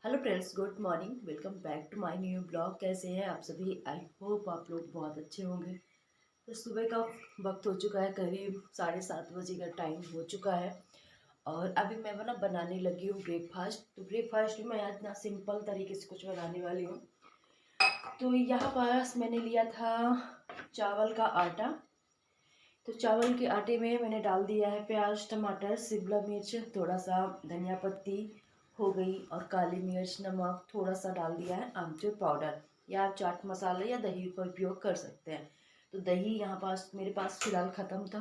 Hello friends, good morning. Welcome back to my new blog. कैसे हैं आप सभी? आई होप आप लोग बहुत अच्छे होंगे। तो सुबह का वक्त हो चुका है, करीब 7:30 बजे का टाइम हो चुका है। और अभी मैं बनाने लगी हूँ ब्रेकफास्ट। तो ब्रेकफास्ट में आज ना सिंपल तरीके से कुछ बनाने वाली हूँ। तो यहाँ पास मैंने लिया था चावल का आटा। तो चावल के आटे में मैंने डाल दिया है प्याज, टमाटर, शिमला मिर्च, थोड़ा सा धनिया पत्ती हो गई, और काली मिर्च, नमक थोड़ा सा डाल दिया है, आमचूर पाउडर, या आप चाट मसाला या दही का उपयोग कर सकते हैं। तो दही यहाँ पास मेरे पास फ़िलहाल ख़त्म था,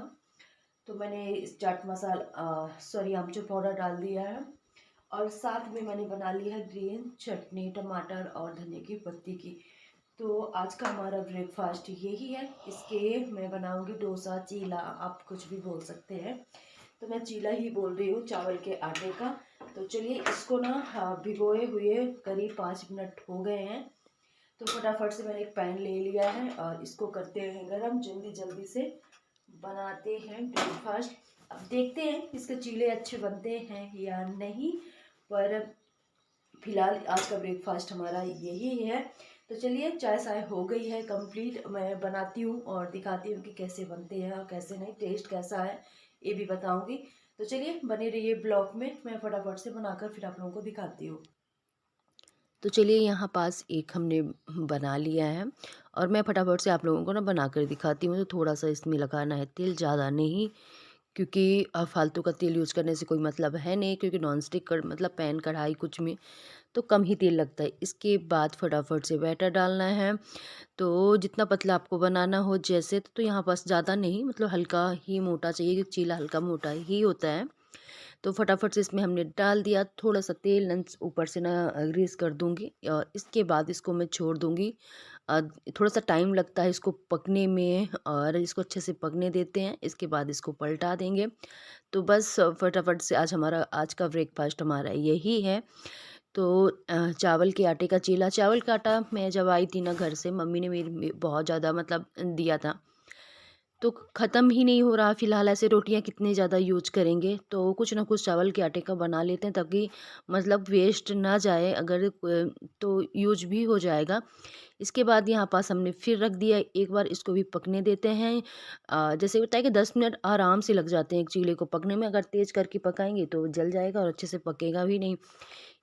तो मैंने इस चाट मसाला सॉरी आमचूर पाउडर डाल दिया है। और साथ में मैंने बना ली है ग्रीन चटनी, टमाटर और धनिया की पत्ती की। तो आज का हमारा ब्रेकफास्ट यही है। इसके मैं बनाऊंगी डोसा, चीला, आप कुछ भी बोल सकते हैं। तो मैं चीला ही बोल रही हूँ चावल के आटे का। तो चलिए इसको ना भिगोए हुए करीब 5 मिनट हो गए हैं। तो फटाफट से मैंने एक पैन ले लिया है और इसको करते हैं गरम। जल्दी जल्दी से बनाते हैं ब्रेकफास्ट। अब देखते हैं इसके चीले अच्छे बनते हैं या नहीं, पर फिलहाल आज का ब्रेकफास्ट हमारा यही है। तो चलिए, चाय साय हो गई है कंप्लीट। मैं बनाती हूँ और दिखाती हूँ कि कैसे बनते हैं और कैसे नहीं, टेस्ट कैसा है ये भी बताऊँगी। तो चलिए बने रहिए ब्लॉग में, मैं फटाफट से बनाकर फिर आप लोगों को दिखाती हूँ। तो चलिए यहाँ पास एक हमने बना लिया है और मैं फटाफट से आप लोगों को ना बनाकर दिखाती हूँ। तो थोड़ा सा इसमें लगाना है तेल, ज़्यादा नहीं, क्योंकि फालतू का तेल यूज़ करने से कोई मतलब है नहीं, क्योंकि नॉन स्टिक मतलब पैन कढ़ाई कुछ में तो कम ही तेल लगता है। इसके बाद फटाफट से बैटर डालना है। तो जितना पतला आपको बनाना हो जैसे, तो यहाँ पास ज़्यादा नहीं, मतलब हल्का ही मोटा चाहिए, क्योंकि चीला हल्का मोटा ही होता है। तो फटाफट से इसमें हमने डाल दिया, थोड़ा सा तेल ऊपर से ना ग्रीस कर दूंगी, और इसके बाद इसको मैं छोड़ दूंगी। अ, थोड़ा सा टाइम लगता है इसको पकने में, और इसको अच्छे से पकने देते हैं। इसके बाद इसको पलटा देंगे। तो बस फटाफट से आज का ब्रेकफास्ट हमारा यही है। तो चावल के आटे का चीला। चावल का आटा मैं जब आई थी ना घर से, मम्मी ने मेरी बहुत ज़्यादा मतलब दिया था, तो ख़त्म ही नहीं हो रहा। फ़िलहाल ऐसे रोटियां कितने ज़्यादा यूज करेंगे, तो कुछ ना कुछ चावल के आटे का बना लेते हैं, ताकि मतलब वेस्ट ना जाए। अगर तो यूज भी हो जाएगा। इसके बाद यहाँ पास हमने फिर रख दिया, एक बार इसको भी पकने देते हैं। जैसे होता है कि 10 मिनट आराम से लग जाते हैं एक चीले को पकने में। अगर तेज़ करके पकाएंगे तो जल जाएगा और अच्छे से पकेगा भी नहीं।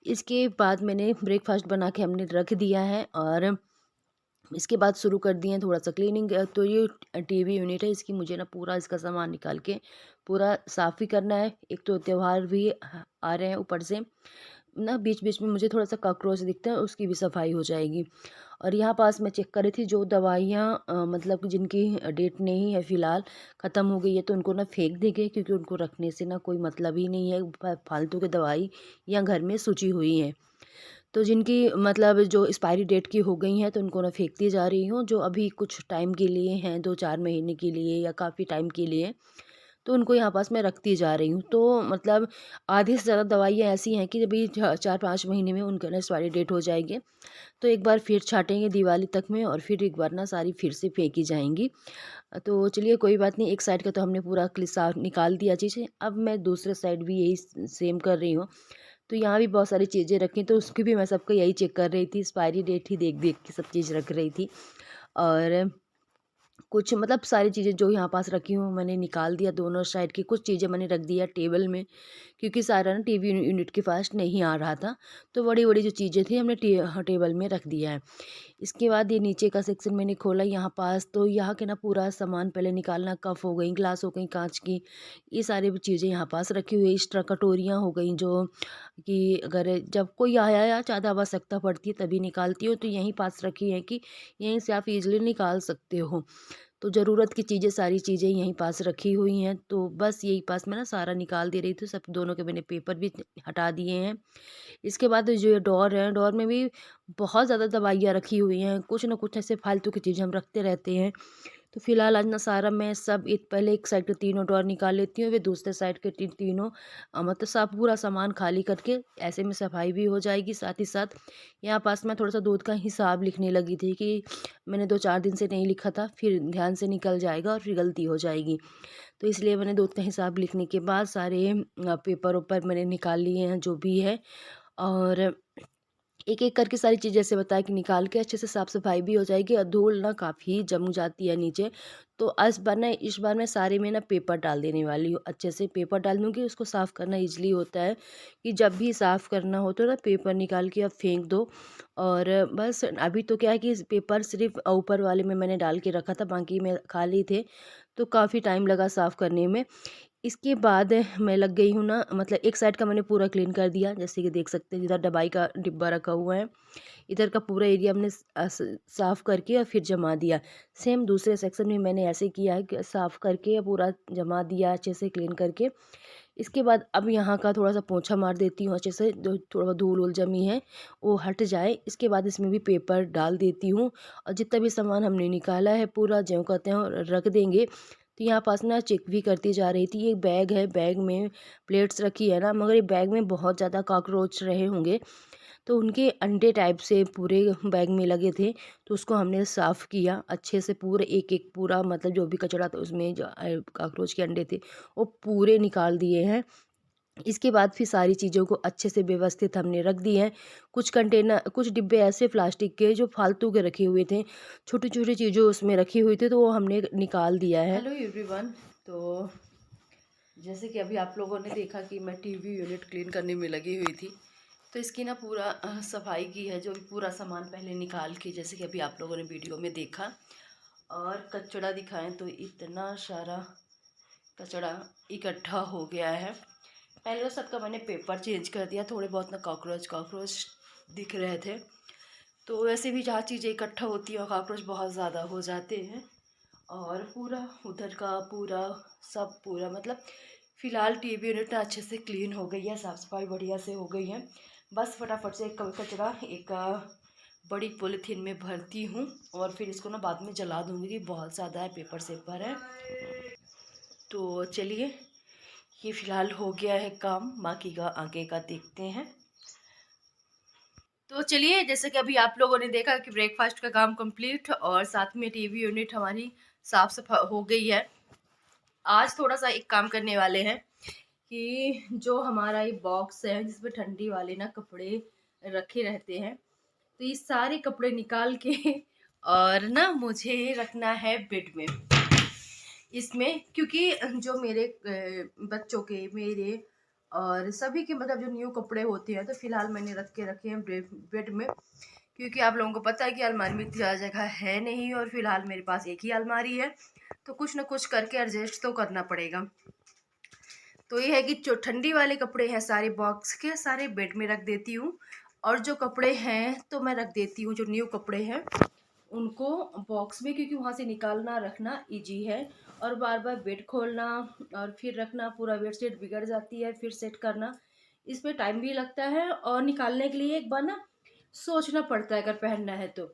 इसके बाद मैंने ब्रेकफास्ट बना के हमने रख दिया है, और इसके बाद शुरू कर दिए हैं थोड़ा सा क्लीनिंग। तो ये टीवी यूनिट है, इसकी मुझे ना पूरा इसका सामान निकाल के पूरा साफ़ ही करना है। एक तो त्यौहार भी आ रहे हैं, ऊपर से ना बीच बीच में मुझे थोड़ा सा कॉकरोच दिखता है, उसकी भी सफाई हो जाएगी। और यहाँ पास मैं चेक कर रही थी, जो दवाइयाँ मतलब कि जिनकी डेट नहीं है फ़िलहाल, ख़त्म हो गई है, तो उनको ना फेंक देंगे, क्योंकि उनको रखने से ना कोई मतलब ही नहीं है। फालतू की दवाई यहाँ घर में सूची हुई है। तो जिनकी मतलब जो एक्सपायरी डेट की हो गई हैं, तो उनको ना फेंकती जा रही हूँ। जो अभी कुछ टाइम के लिए हैं, 2-4 महीने के लिए या काफ़ी टाइम के लिए, तो उनको यहाँ पास मैं रखती जा रही हूँ। तो मतलब आधी से ज़्यादा दवाइयाँ ऐसी हैं कि अभी 4-5 महीने में उनका ना एक्सपायरी डेट हो जाएगी। तो एक बार फिर छाँटेंगे दिवाली तक में, और फिर एक बार ना सारी फिर से फेंकी जाएंगी। तो चलिए कोई बात नहीं, एक साइड का तो हमने पूरा साफ निकाल दिया चीज़ें। अब मैं दूसरे साइड भी यही सेम कर रही हूँ। तो यहाँ भी बहुत सारी चीज़ें रखी, तो उसकी भी मैं सबका यही चेक कर रही थी, एक्सपायरी डेट ही देख देख के सब चीज़ रख रही थी। और कुछ मतलब सारी चीज़ें जो यहाँ पास रखी हूँ मैंने निकाल दिया, दोनों साइड की कुछ चीज़ें मैंने रख दिया टेबल में, क्योंकि सारा ना टीवी यूनिट के पास नहीं आ रहा था। तो बड़ी बड़ी जो चीज़ें थी हमने टेबल में रख दिया है। इसके बाद ये नीचे का सेक्शन मैंने खोला यहाँ पास, तो यहाँ के ना पूरा सामान पहले निकालना, कप हो गई, ग्लास हो गई कांच की, ये सारी भी चीज़ें यहाँ पास रखी हुई है। एक्स्ट्रा कटोरियाँ हो गई, जो कि अगर जब कोई आया या ज़्यादा आवश्यकता पड़ती है तभी निकालती हूँ, तो यहीं पास रखी है कि यहीं से आप इजीली निकाल सकते हो। तो ज़रूरत की चीज़ें, सारी चीज़ें यहीं पास रखी हुई हैं। तो बस यही पास मैं ना सारा निकाल दे रही थी, सब दोनों के मैंने पेपर भी हटा दिए हैं। इसके बाद जो ये डोर है, डोर में भी बहुत ज़्यादा दवाइयाँ रखी हुई हैं, कुछ ना कुछ ऐसे फालतू की चीज़ें हम रखते रहते हैं। तो फिलहाल आज ना सारा मैं सब एक पहले एक साइड के तीनों ड्रॉर निकाल लेती हूँ, फिर दूसरे साइड के तीनों मतलब सब पूरा सामान खाली करके, ऐसे में सफाई भी हो जाएगी। साथ ही साथ यहाँ पास मैं थोड़ा सा दूध का हिसाब लिखने लगी थी, कि मैंने 2-4 दिन से नहीं लिखा था, फिर ध्यान से निकल जाएगा और फिर गलती हो जाएगी। तो इसलिए मैंने दूध का हिसाब लिखने के बाद सारे पेपर ऊपर मैंने निकाल लिए हैं जो भी है। और एक एक करके सारी चीज़ जैसे बताया कि निकाल के अच्छे से साफ़ सफाई भी हो जाएगी और धूल ना काफ़ी जम जाती है नीचे। तो इस बार मैं सारे में ना पेपर डाल देने वाली हूँ, अच्छे से पेपर डाल दूँगी। उसको साफ़ करना ईज़िली होता है कि जब भी साफ़ करना हो तो ना पेपर निकाल के आप फेंक दो। और बस अभी तो क्या है कि पेपर सिर्फ़ ऊपर वाले में मैंने डाल के रखा था, बाकी में खाली थे, तो काफ़ी टाइम लगा साफ़ करने में। इसके बाद मैं लग गई हूँ ना, मतलब एक साइड का मैंने पूरा क्लीन कर दिया, जैसे कि देख सकते हैं जिधर दवाई का डिब्बा रखा हुआ है, इधर का पूरा एरिया हमने साफ़ करके और फिर जमा दिया। सेम दूसरे सेक्शन में मैंने ऐसे किया है कि साफ़ करके पूरा जमा दिया अच्छे से क्लीन करके। इसके बाद अब यहाँ का थोड़ा सा पोंछा मार देती हूँ अच्छे से, जो थोड़ा धूल वूल जमी है वो हट जाए। इसके बाद इसमें भी पेपर डाल देती हूँ और जितना भी सामान हमने निकाला है पूरा ज्यों कहते हैं और रख देंगे। तो यहाँ पास ना चेक भी करती जा रही थी, एक बैग है, बैग में प्लेट्स रखी है ना, मगर ये बैग में बहुत ज़्यादा कॉकरोच रहे होंगे, तो उनके अंडे टाइप से पूरे बैग में लगे थे। तो उसको हमने साफ़ किया अच्छे से, पूरे एक एक पूरा, मतलब जो भी कचरा था उसमें जो कॉकरोच के अंडे थे वो पूरे निकाल दिए हैं। इसके बाद फिर सारी चीज़ों को अच्छे से व्यवस्थित हमने रख दिए हैं। कुछ कंटेनर, कुछ डिब्बे ऐसे प्लास्टिक के जो फालतू के रखे हुए थे, छोटी छोटी चीज़ें उसमें रखी हुई थी, तो वो हमने निकाल दिया है। Hello everyone. तो जैसे कि अभी आप लोगों ने देखा कि मैं टीवी यूनिट क्लीन करने में लगी हुई थी, तो इसकी ना पूरा सफाई की है, जो भी पूरा सामान पहले निकाल के, जैसे कि अभी आप लोगों ने वीडियो में देखा। और कचड़ा दिखाएं तो इतना सारा कचड़ा इकट्ठा हो गया है। पहले तो सबका मैंने पेपर चेंज कर दिया, थोड़े बहुत ना कॉकरोच कॉकरोच दिख रहे थे। तो वैसे भी जहाँ चीज़ें इकट्ठा होती हैं कॉकरोच बहुत ज़्यादा हो जाते हैं। और पूरा उधर का पूरा सब पूरा, मतलब फ़िलहाल टीवी यूनिट ना अच्छे से क्लीन हो गई है, साफ़ सफाई बढ़िया से हो गई है। बस फटाफट से एक कचरा एक बड़ी पॉलीथीन में भरती हूँ और फिर इसको ना बाद में जला दूँगी कि बहुत ज़्यादा है, पेपर सेपर है। तो चलिए, ये फ़िलहाल हो गया है काम, बाकी का आगे का देखते हैं। तो चलिए, जैसे कि अभी आप लोगों ने देखा कि ब्रेकफास्ट का काम कंप्लीट और साथ में टीवी यूनिट हमारी साफ सफाई हो गई है। आज थोड़ा सा एक काम करने वाले हैं कि जो हमारा ये बॉक्स है जिसमें ठंडी वाले ना कपड़े रखे रहते हैं, तो ये सारे कपड़े निकाल के और ना मुझे रखना है बेड में इसमें, क्योंकि जो मेरे बच्चों के, मेरे और सभी के, मतलब जो न्यू कपड़े होते हैं, तो फिलहाल मैंने रखे हैं बेड में। क्योंकि आप लोगों को पता है कि अलमारी में इतनी ज़्यादा जगह है नहीं और फिलहाल मेरे पास एक ही अलमारी है, तो कुछ ना कुछ करके एडजस्ट तो करना पड़ेगा। तो ये है कि जो ठंडी वाले कपड़े हैं सारे बॉक्स के सारे बेड में रख देती हूँ, और जो कपड़े हैं तो मैं रख देती हूँ, जो न्यू कपड़े हैं उनको बॉक्स में, क्योंकि वहाँ से निकालना रखना इजी है। और बार बार बेड खोलना और फिर रखना, पूरा बेड शीट बिगड़ जाती है, फिर सेट करना, इसमें टाइम भी लगता है और निकालने के लिए एक बार ना सोचना पड़ता है अगर पहनना है तो।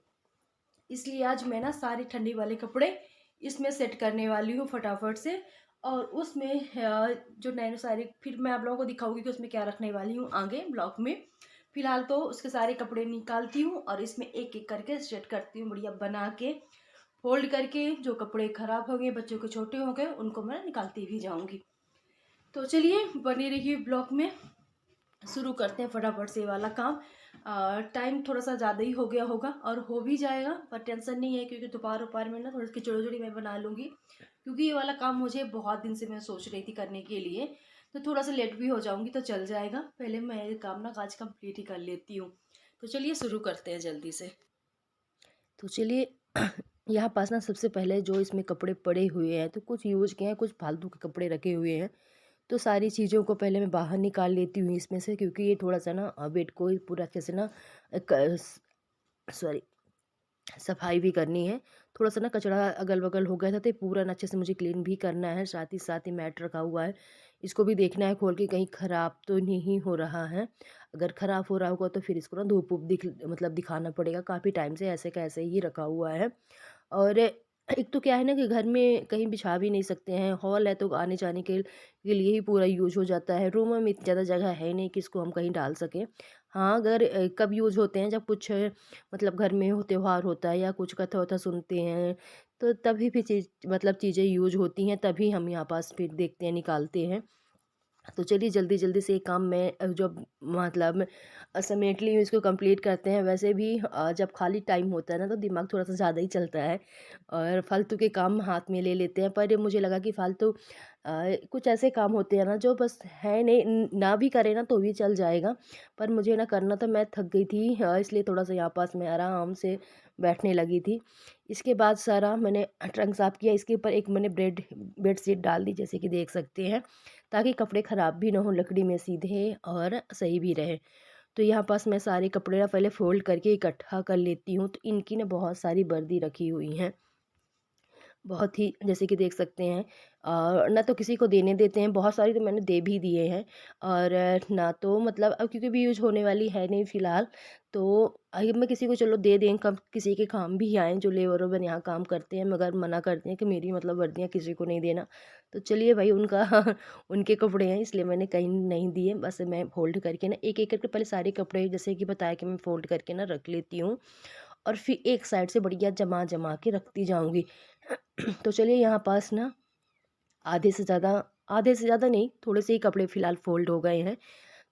इसलिए आज मैं ना सारे ठंडी वाले कपड़े इसमें सेट करने वाली हूँ फटाफट से। और उसमें जो नए सारे, फिर मैं आप लोगों को दिखाऊंगी कि उसमें क्या रखने वाली हूँ आगे ब्लॉग में। फिलहाल तो उसके सारे कपड़े निकालती हूँ और इसमें एक एक करके सेट करती हूँ, बढ़िया बना के फोल्ड करके। जो कपड़े खराब हो गए, बच्चों के छोटे हो गए, उनको मैं निकालती भी जाऊंगी। तो चलिए, बने रहिए ब्लॉग में, शुरू करते हैं फटाफट से वाला काम। टाइम थोड़ा सा ज़्यादा ही हो गया होगा और हो भी जाएगा, पर टेंशन नहीं है, क्योंकि दोपहर दोपहर में ना थोड़ी खिचड़ी उचड़ी मैं बना लूँगी, क्योंकि ये वाला काम मुझे बहुत दिन से मैं सोच रही थी करने के लिए। तो थोड़ा सा लेट भी हो जाऊँगी तो चल जाएगा, पहले मैं ये काम ना आज कंप्लीट ही कर लेती हूँ। तो चलिए शुरू करते हैं जल्दी से। तो चलिए, यहाँ पास ना सबसे पहले जो इसमें कपड़े पड़े हुए हैं, तो कुछ यूज के हैं, कुछ फालतू के कपड़े रखे हुए हैं। तो सारी चीज़ों को पहले मैं बाहर निकाल लेती हूँ इसमें से, क्योंकि ये थोड़ा सा ना बेड को पूरा अच्छे से ना, सॉरी, सफाई भी करनी है। थोड़ा सा ना कचरा अगल बगल हो गया था, तो ये पूरा ना अच्छे से मुझे क्लीन भी करना है। साथ ही मैट रखा हुआ है, इसको भी देखना है खोल के कहीं ख़राब तो नहीं हो रहा है। अगर ख़राब हो रहा होगा तो फिर इसको ना धूप वूप मतलब दिखाना पड़ेगा। काफ़ी टाइम से ऐसे का ऐसे ही रखा हुआ है। और एक तो क्या है ना कि घर में कहीं बिछा भी नहीं सकते हैं, हॉल है तो आने जाने के लिए ही पूरा यूज हो जाता है। रूम में इतनी ज़्यादा जगह है नहीं कि इसको हम कहीं डाल सकें। हाँ, अगर कब यूज होते हैं, जब कुछ मतलब घर में हो त्योहार होता है या कुछ कथा वथा सुनते हैं, तो तभी भी चीज़ मतलब चीज़ें यूज होती हैं, तभी हम यहाँ पास फिर देखते हैं, निकालते हैं। तो चलिए जल्दी जल्दी से ये काम मैं जो मतलब समेट ली हूँ इसको कंप्लीट करते हैं। वैसे भी जब खाली टाइम होता है ना तो दिमाग थोड़ा सा ज़्यादा ही चलता है और फालतू के काम हाथ में ले लेते हैं। पर ये मुझे लगा कि फालतू कुछ ऐसे काम होते हैं ना जो बस है नहीं, ना भी करे ना तो भी चल जाएगा, पर मुझे ना करना था। मैं थक गई थी, इसलिए थोड़ा सा यहाँ पास मैं आराम से बैठने लगी थी। इसके बाद सारा मैंने ट्रंक साफ़ किया। इसके ऊपर एक मैंने बेडशीट डाल दी, जैसे कि देख सकते हैं, ताकि कपड़े ख़राब भी ना हो, लकड़ी में सीधे और सही भी रहे। तो यहाँ पास मैं सारे कपड़े ना पहले फ़ोल्ड करके इकट्ठा कर लेती हूँ। तो इनकी ना बहुत सारी वर्दी रखी हुई हैं। बहुत ही, जैसे कि देख सकते हैं, ना तो किसी को देने देते हैं, बहुत सारी तो मैंने दे भी दिए हैं। और ना तो मतलब अब क्योंकि भी यूज़ होने वाली है नहीं फ़िलहाल, तो अब मैं किसी को चलो दे दें, कब किसी के काम भी आएँ जो लेबर वेबर यहाँ काम करते हैं, मगर मना करते हैं कि मेरी मतलब वर्दियाँ किसी को नहीं देना। तो चलिए भाई, उनका उनके कपड़े हैं इसलिए मैंने कहीं नहीं दिए। बस मैं फ़ोल्ड करके ना एक-एक करके पहले सारे कपड़े, जैसे कि बताया कि मैं फ़ोल्ड करके ना रख लेती हूँ और फिर एक साइड से बढ़िया जमा-जमा के रखती जाऊँगी। तो चलिए यहाँ पास ना आधे से ज़्यादा आधे से ज़्यादा नहीं, थोड़े से ही कपड़े फ़िलहाल फ़ोल्ड हो गए हैं।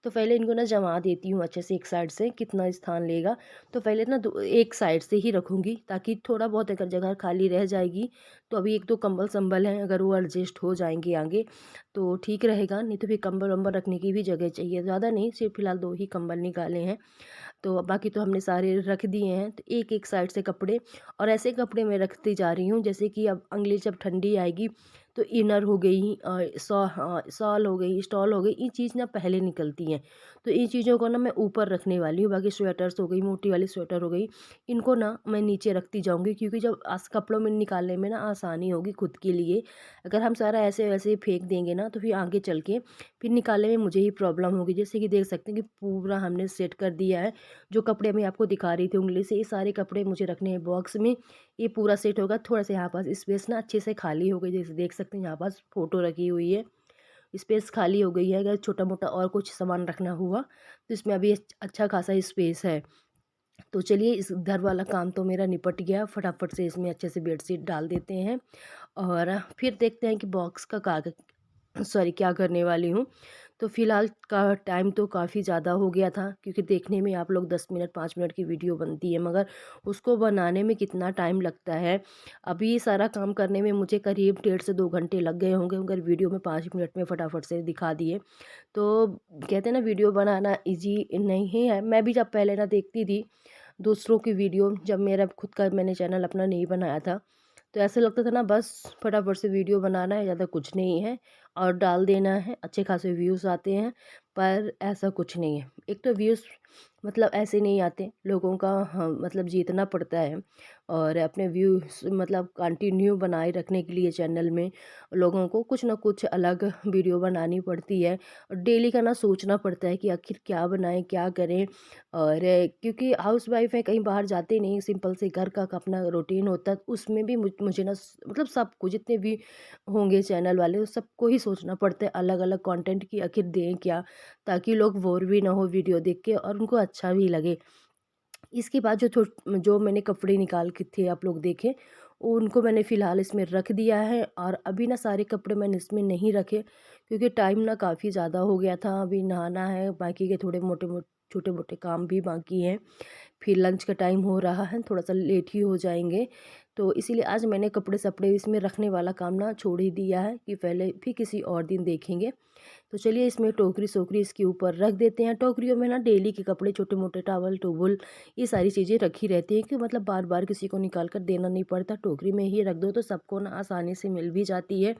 तो पहले इनको ना जमा देती हूँ अच्छे से एक साइड से, कितना स्थान लेगा। तो पहले ना एक साइड से ही रखूँगी, ताकि थोड़ा बहुत अगर जगह खाली रह जाएगी तो अभी एक दो कंबल संबल हैं, अगर वो एडजस्ट हो जाएंगे आगे तो ठीक रहेगा। नहीं तो फिर कंबल वंबल रखने की भी जगह चाहिए, ज़्यादा नहीं, सिर्फ फिलहाल दो ही कंबल निकाले हैं। तो बाकी तो हमने सारे रख दिए हैं। तो एक एक साइड से कपड़े, और ऐसे कपड़े मैं रखती जा रही हूँ जैसे कि अब अगली जब ठंडी आएगी तो इनर हो गई, शॉल हो गई, स्टॉल हो गई, ये चीज़ ना पहले निकलती हैं। तो इन चीज़ों को ना मैं ऊपर रखने वाली हूँ। बाकी स्वेटर्स हो गई, मोटी वाली स्वेटर हो गई, इनको ना मैं नीचे रखती जाऊँगी, क्योंकि जब कपड़ों में निकालने में ना आसानी होगी खुद के लिए। अगर हम सारा ऐसे वैसे फेंक देंगे ना तो फिर आगे चल के फिर निकालने में मुझे ही प्रॉब्लम होगी। जैसे कि देख सकते हैं कि पूरा हमने सेट कर दिया है। जो कपड़े मैं आपको दिखा रही थी उंगली से, ये सारे कपड़े मुझे रखने हैं बॉक्स में। ये पूरा सेट होगा। थोड़ा सा यहाँ पास स्पेस ना अच्छे से खाली हो गई, जैसे देख सकते हैं यहाँ पास फ़ोटो रखी हुई है, स्पेस खाली हो गई है। अगर छोटा मोटा और कुछ सामान रखना हुआ तो इसमें अभी अच्छा खासा स्पेस है। तो चलिए इस घर वाला काम तो मेरा निपट गया, फटाफट से इसमें अच्छे से बेडशीट डाल देते हैं और फिर देखते हैं कि बॉक्स का कागज, सॉरी, क्या करने वाली हूँ। तो फ़िलहाल का टाइम तो काफ़ी ज़्यादा हो गया था, क्योंकि देखने में आप लोग 10 मिनट 5 मिनट की वीडियो बनती है, मगर उसको बनाने में कितना टाइम लगता है। अभी ये सारा काम करने में मुझे करीब 1.5 से 2 घंटे लग गए होंगे, अगर वीडियो में 5 मिनट में फटाफट से दिखा दिए। तो कहते हैं ना, वीडियो बनाना ईज़ी नहीं है। मैं भी जब पहले ना देखती थी दूसरों की वीडियो, जब मेरा खुद का मैंने चैनल अपना नहीं बनाया था, तो ऐसा लगता था ना बस फटाफट से वीडियो बनाना है, ज़्यादा कुछ नहीं है और डाल देना है, अच्छे खासे व्यूज़ आते हैं। पर ऐसा कुछ नहीं है। एक तो व्यूज़ मतलब ऐसे नहीं आते, लोगों का हाँ, मतलब जीतना पड़ता है और अपने व्यूज़ मतलब कंटिन्यू बनाए रखने के लिए चैनल में लोगों को कुछ ना कुछ अलग वीडियो बनानी पड़ती है और डेली का ना सोचना पड़ता है कि आखिर क्या बनाएं, क्या करें। और क्योंकि हाउसवाइफ है, कहीं बाहर जाते नहीं, सिंपल से घर का अपना रूटीन होता है, उसमें भी मुझे ना मतलब सबको, जितने भी होंगे चैनल वाले, उस सबको ही सोचना पड़ता है अलग अलग कंटेंट की आखिर दें क्या, ताकि लोग बोर भी ना हो वीडियो देख के और उनको अच्छा भी लगे। इसके बाद जो मैंने कपड़े निकाल के थे आप लोग देखें, उनको मैंने फ़िलहाल इसमें रख दिया है और अभी ना सारे कपड़े मैंने इसमें नहीं रखे, क्योंकि टाइम ना काफ़ी ज़्यादा हो गया था। अभी नहाना है, बाकी के थोड़े छोटे मोटे काम भी बाकी हैं, फिर लंच का टाइम हो रहा है, थोड़ा-सा लेट ही हो जाएँगे। तो इसीलिए आज मैंने कपड़े-सपड़े इसमें रखने वाला काम ना छोड़ ही दिया है कि पहले फिर किसी और दिन देखेंगे। तो चलिए इसमें टोकरी-सोकरी इसके ऊपर रख देते हैं। टोकरियों में ना डेली के कपड़े, छोटे-मोटे टॉवल-टूवल, ये सारी चीज़ें रखी रहती हैं कि मतलब बार-बार किसी को निकाल कर देना नहीं पड़ता। टोकरी में ही रख दो तो सबको ना आसानी से मिल भी जाती है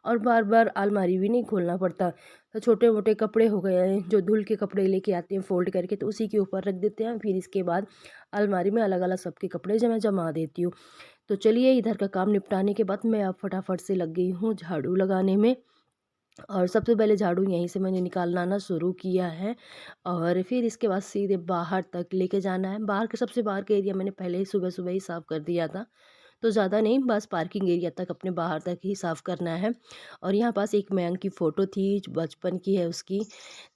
और बार-बार अलमारी भी नहीं खोलना पड़ता। तो छोटे-मोटे कपड़े हो गए हैं, जो धुल के कपड़े लेके आते हैं फ़ोल्ड करके, तो उसी के ऊपर रख देते हैं। फिर इसके बाद अलमारी में अलग-अलग सबके कपड़े मैं जमा देती हूँ। तो चलिए इधर का काम निपटाने के बाद मैं अब फटाफट से लग गई हूँ झाड़ू लगाने में। और सबसे पहले झाड़ू यहीं से मैंने निकालना ना शुरू किया है और फिर इसके बाद सीधे बाहर तक लेके जाना है। बाहर के सबसे बाहर का एरिया मैंने पहले ही सुबह सुबह ही साफ़ कर दिया था। तो ज़्यादा नहीं, बस पार्किंग एरिया तक अपने बाहर तक ही साफ़ करना है। और यहाँ पास एक मयंक की फ़ोटो थी जो बचपन की है उसकी,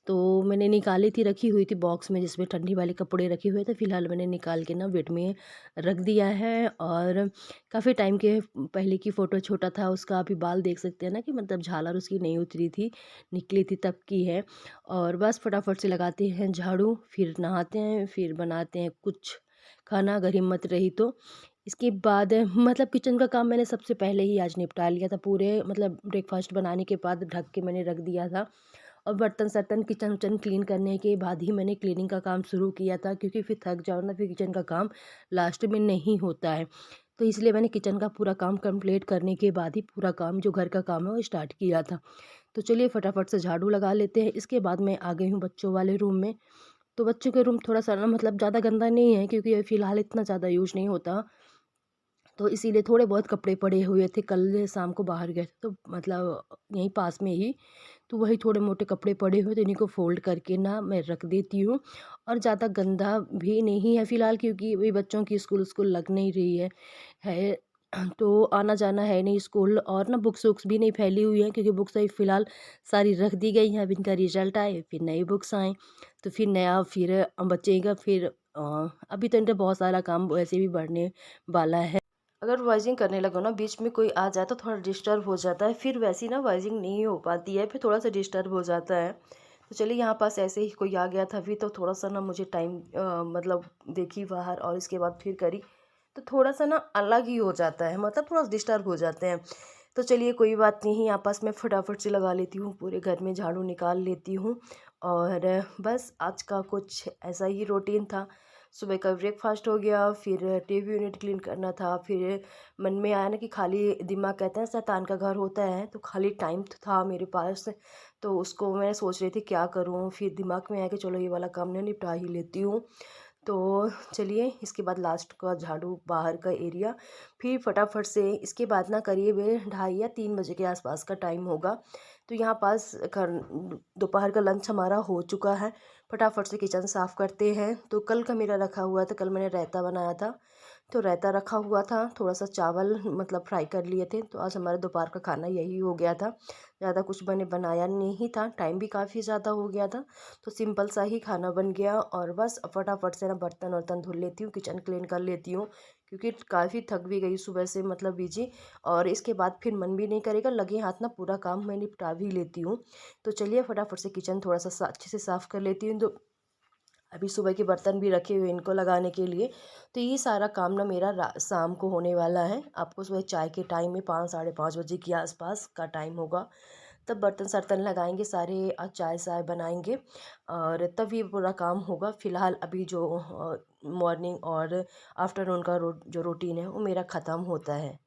तो मैंने निकाली थी, रखी हुई थी बॉक्स में जिसमें ठंडी वाले कपड़े रखे हुए थे। फ़िलहाल मैंने निकाल के ना बेड में रख दिया है। और काफ़ी टाइम के पहले की फ़ोटो, छोटा था उसका, अभी बाल देख सकते हैं ना कि मतलब झालर उसकी नहीं उतरी थी, निकली थी तब की है। और बस फटाफट से लगाते हैं झाड़ू, फिर नहाते हैं, फिर बनाते हैं कुछ खाना अगर हिम्मत रही तो। इसके बाद मतलब किचन का काम मैंने सबसे पहले ही आज निपटा लिया था। पूरे मतलब ब्रेकफ़ास्ट बनाने के बाद ढक के मैंने रख दिया था। और बर्तन-सर्तन, किचन-विचन क्लीन करने के बाद ही मैंने क्लीनिंग का काम शुरू किया था, क्योंकि फिर थक जाओ ना, फिर किचन का काम लास्ट में नहीं होता है। तो इसलिए मैंने किचन का पूरा काम कंप्लीट करने के बाद ही पूरा काम जो घर का काम है वो स्टार्ट किया था। तो चलिए फटाफट से झाड़ू लगा लेते हैं। इसके बाद मैं आ गई हूँ बच्चों वाले रूम में। तो बच्चों के रूम थोड़ा-सा ना मतलब ज़्यादा गंदा नहीं है, क्योंकि फ़िलहाल इतना ज़्यादा यूज़ नहीं होता। तो इसीलिए थोड़े बहुत कपड़े पड़े हुए थे, कल शाम को बाहर गए थे तो मतलब यहीं पास में ही, तो वही थोड़े मोटे कपड़े पड़े हुए थे, इन्हीं को फ़ोल्ड करके ना मैं रख देती हूँ। और ज़्यादा गंदा भी नहीं है फ़िलहाल, क्योंकि वही बच्चों की स्कूल लग नहीं रही है तो आना-जाना है नहीं स्कूल। और ना बुक्स-वुक्स भी नहीं फैली हुई हैं, क्योंकि बुक्स अभी फ़िलहाल सारी रख दी गई हैं। अब इनका रिज़ल्ट आए, फिर नई बुक्स आएँ, तो फिर नया फिर बच्चे का फिर अभी तो इनका बहुत सारा काम वैसे भी बढ़ने वाला है। अगर वॉइसिंग करने लगो ना, बीच में कोई आ जाए तो थोड़ा डिस्टर्ब हो जाता है, फिर वैसी ना वॉइसिंग नहीं हो पाती है, फिर थोड़ा-सा डिस्टर्ब हो जाता है। तो चलिए यहाँ पास ऐसे ही कोई आ गया था अभी, तो थोड़ा-सा ना मुझे टाइम मतलब देखी बाहर और इसके बाद फिर करी, तो थोड़ा-सा ना अलग ही हो जाता है, मतलब थोड़ा डिस्टर्ब हो जाते हैं। तो चलिए कोई बात नहीं, यहाँ पास मैं फटाफट से लगा लेती हूँ, पूरे घर में झाड़ू निकाल लेती हूँ। और बस आज का कुछ ऐसा ही रूटीन था। सुबह का ब्रेकफास्ट हो गया, फिर टीवी यूनिट क्लीन करना था, फिर मन में आया ना कि खाली दिमाग कहते हैं शैतान का घर होता है, तो खाली टाइम तो था मेरे पास, तो उसको मैं सोच रही थी क्या करूँ, फिर दिमाग में आया कि चलो ये वाला काम मैं निपटा ही लेती हूँ। तो चलिए इसके बाद लास्ट का झाड़ू बाहर का एरिया, फिर फटाफट से इसके बाद ना करीब 2:30 या 3 बजे के आसपास का टाइम होगा। तो यहाँ पास दोपहर का लंच हमारा हो चुका है। फटाफट से किचन साफ़ करते हैं। तो कल का मेरा रखा हुआ था, कल मैंने रायता बनाया था, तो रायता रखा हुआ था, थोड़ा सा चावल मतलब फ्राई कर लिए थे, तो आज हमारा दोपहर का खाना यही हो गया था। ज़्यादा कुछ मैंने बनाया नहीं था, टाइम भी काफ़ी ज़्यादा हो गया था, तो सिंपल सा ही खाना बन गया। और बस अब फटाफट से ना बर्तन वर्तन धुल लेती हूँ, किचन क्लीन कर लेती हूँ, क्योंकि काफ़ी थक भी गई सुबह से मतलब बिजी। और इसके बाद फिर मन भी नहीं करेगा, लगे हाथ ना पूरा काम मैं निपटा भी लेती हूँ। तो चलिए फटाफट से किचन थोड़ा सा अच्छे से साफ़ कर लेती हूँ। तो अभी सुबह के बर्तन भी रखे हुए इनको लगाने के लिए। तो ये सारा काम ना मेरा शाम को होने वाला है। आपको सुबह चाय के टाइम में 5 साढ़े 5 बजे के आसपास का टाइम होगा, तब बर्तन सर्तन लगाएंगे सारे, चाय शाय बनाएंगे, और तब ये पूरा काम होगा। फ़िलहाल अभी जो मॉर्निंग और आफ्टरनून का जो रूटीन है वो मेरा ख़त्म होता है।